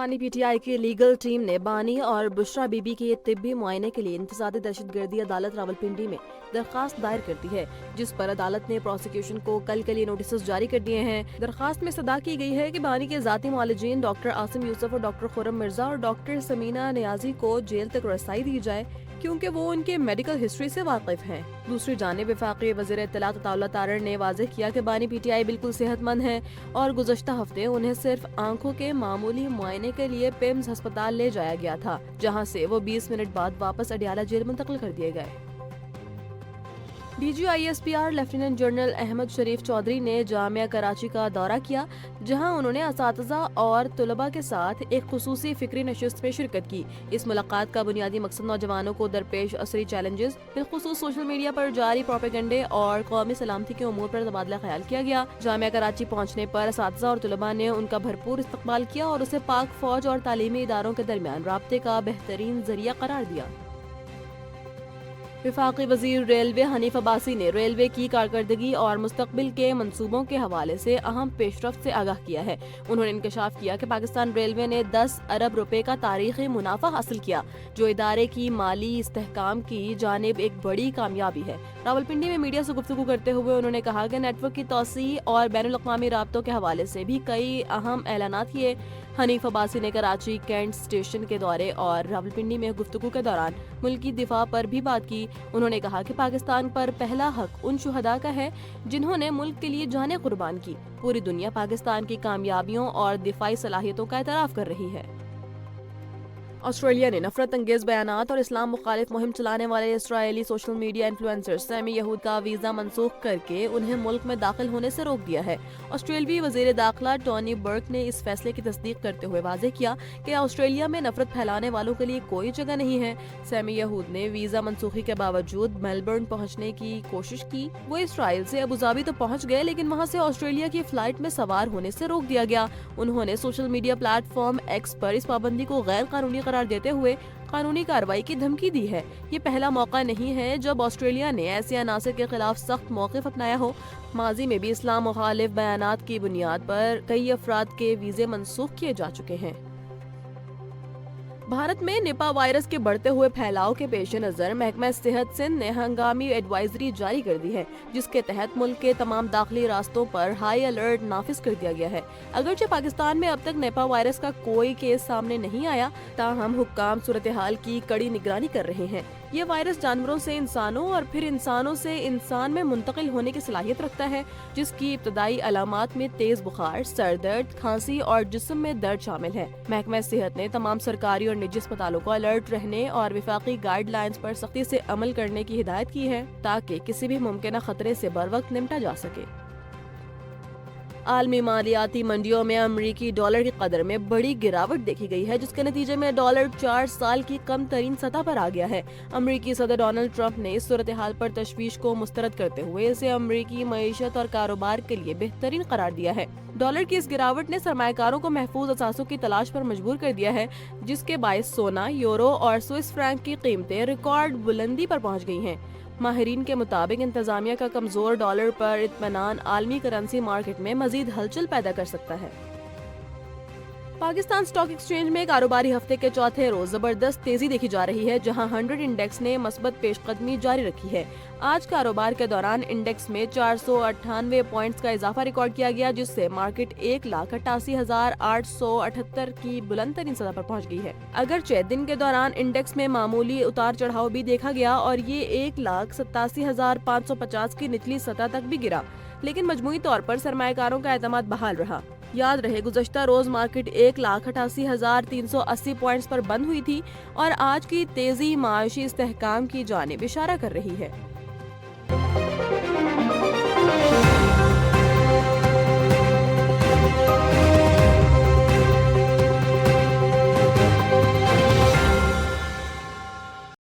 Pakistani PTI की legal team ने बानी और बुशरा बीबी के तिब्बी मुआयने के लिए इंतसादी दहशतगर्दी अदालत रावलपिंडी में दरखास्त दायर कर दी है, जिस पर अदालत ने प्रोसिक्यूशन को कल के लिए नोटिस जारी कर दिए हैं। दरखास्त में सदा की गई है कि बानी के जाती मुआलिजीन डॉक्टर आसिम यूसुफ और डॉक्टर खुरम मिर्जा और डॉक्टर समीना नियाजी को जेल तक रसाई दी जाए, क्योंकि वो उनके मेडिकल हिस्ट्री से वाकिफ हैं। दूसरी जानिब वफाकी वज़ीर इत्तलात अताउल्लाह तारड़ ने वाज़ेह किया कि बानी पीटीआई बिल्कुल सेहतमंद है और गुज़श्ता हफ्ते उन्हें सिर्फ आंखों के मामूली मुआयने के लिए पिम्स अस्पताल ले जाया गया था, जहां से वो 20 मिनट बाद वापस अडियाला जेल मुंतकिल कर दिए गए। DGISPR लेफ्टिनेंट जनरल अहमद शरीफ चौधरी ने जामिया कराची का दौरा किया, जहां उन्होंने असातिज़ा और तुलबा के साथ एक खुसूसी फिक्री नशिस्त में शिरकत की। इस मुलाकात का बुनियादी मकसद नौजवानों को दरपेश असरी चैलेंजेस, बिलखुसूस सोशल मीडिया पर जारी प्रोपेगेंडे और कौमी सलामती के उमूर पर तबादला ख्याल किया गया। जामिया कराची पहुंचने पर असातिज़ा और तुलबा ने उनका भरपूर इस्तकबाल किया और उसे पाक फौज और तालीमी इदारों के दरमियान राब्ते का बेहतरीन जरिया करार दिया। वफाकी वजीर रेलवे हनीफ अब्बासी ने रेलवे की कारकर्दगी और मुस्तकबिल के मंसूबों के हवाले से अहम पेशरफ्त से आगाह किया है। उन्होंने इंकशाफ किया कि पाकिस्तान रेलवे ने 10 अरब रुपए का तारीखी मुनाफा हासिल किया, जो इदारे की माली इस्तेहकाम की जानिब एक बड़ी कामयाबी है। रावलपिंडी में मीडिया से गुफ्तगू करते हुए उन्होंने कहा कि नेटवर्क की तोसी और बैनुल-अक़वामी राब्तों के हवाले से भी कई अहम ऐलानात किए। हनीफ अब्बासी ने कराची कैंट स्टेशन के दौरे और रावलपिंडी में गुफ्तगू के दौरान मुल्की दिफा पर भी बात की। उन्होंने कहा कि पाकिस्तान पर पहला हक उन शुहदा का है जिन्होंने मुल्क के लिए जानें कुर्बान की। पूरी दुनिया पाकिस्तान की कामयाबियों और दिफाई सलाहियतों का एतराफ़ कर रही है। ऑस्ट्रेलिया ने नफरत अंगेज बयानात और इस्लाम मुखालिफ मुहिम चलाने वाले इसराइली social media influencer Sammy Yahud का वीज़ा मनसूख करके उन्हें मुल्क में दाखिल होने से रोक दिया है। ऑस्ट्रेलियाई वज़ीर दाखिला टोनी बर्क ने इस फैसले की तस्दीक करते हुए वाज़ेह किया कि ऑस्ट्रेलिया में नफरत फैलाने वालों के लिए कोई जगह नहीं है। सैमी यहूद ने वीज़ा मनसूखी के बावजूद मेलबर्न पहुँचने की कोशिश की। वो इसराइल से अबूधाबी तो पहुँच गए, लेकिन वहाँ से ऑस्ट्रेलिया की फ्लाइट में सवार होने से रोक दिया गया। उन्होंने सोशल मीडिया प्लेटफॉर्म एक्स पर इस पाबंदी को गैर कानूनी करार देते हुए कानूनी कार्रवाई की धमकी दी है। ये पहला मौका नहीं है जब ऑस्ट्रेलिया ने ऐसे अनासर के खिलाफ सख्त मौक़िफ़ अपनाया हो। माजी में भी इस्लाम मुखालिफ बयानात की बुनियाद पर कई अफराद के वीज़े मनसूख किए जा चुके हैं। भारत में निपा वायरस के बढ़ते हुए फैलाव के पेश नज़र महकमा सेहत सिंध ने हंगामी एडवाइजरी जारी कर दी है, जिसके तहत मुल्क के तमाम दाखिली रास्तों पर हाई अलर्ट नाफिज कर दिया गया है। अगरचे पाकिस्तान में अब तक निपा वायरस का कोई केस सामने नहीं आया, ताहम हुक्काम सूरत हाल की कड़ी निगरानी कर रहे हैं। ये वायरस जानवरों से इंसानों और फिर इंसानों से इंसान में मुंतकिल होने की सलाहियत रखता है, जिसकी इब्तदाई अलामात में तेज बुखार, सर दर्द, खांसी और जिस्म में दर्द शामिल है। महकमा सेहत ने तमाम सरकारी और निजी अस्पतालों को अलर्ट रहने और विफाकी गाइडलाइंस पर सख्ती से अमल करने की हिदायत की है, ताकि किसी भी मुमकिन खतरे से बर वक्त निपटा जा सके। आलमी मालियाती मंडियों में अमरीकी डॉलर की कदर में बड़ी गिरावट देखी गई है, जिसके नतीजे में डॉलर 4 साल की कम तरीन सतह पर आ गया है। अमरीकी सदर डोनाल्ड ट्रंप ने इस सूरत हाल पर तशवीश को मुस्तरद करते हुए इसे अमरीकी मईशत और कारोबार के लिए बेहतरीन करार दिया है। डॉलर की इस गिरावट ने सरमायाकारों को महफूज असासों की तलाश पर मजबूर कर दिया है, जिसके बायस सोना, यूरो और स्विस फ्रैंक की कीमतें रिकॉर्ड बुलंदी पर पहुँच गई हैं। माहिरीन के मुताबिक इंतजामिया का कमजोर डॉलर पर इत्मीनान आलमी करेंसी मार्केट में मजीद हलचल पैदा कर सकता है। पाकिस्तान स्टॉक एक्सचेंज में कारोबारी हफ्ते के चौथे रोज जबरदस्त तेजी देखी जा रही है, जहां 100 इंडेक्स ने मस्बत पेशकदमी जारी रखी है। आज कारोबार के दौरान इंडेक्स में 498 पॉइंट्स का इजाफा रिकॉर्ड किया गया, जिससे मार्केट 1,88,878 की बुलंद तरीन सतह पर पहुंच गई है। अगरचे दिन के दौरान इंडेक्स में मामूली उतार चढ़ाव भी देखा गया और ये 1,87,550 की निचली सतह तक भी गिरा, लेकिन मजमूई तौर पर सरमायाकारों का एतमाद बहाल रहा। याद रहे, गुज़श्ता रोज मार्केट 1,88,380 पॉइंट्स पर बंद हुई थी और आज की तेजी माशी इस्तेहकाम की जानिब इशारा कर रही है।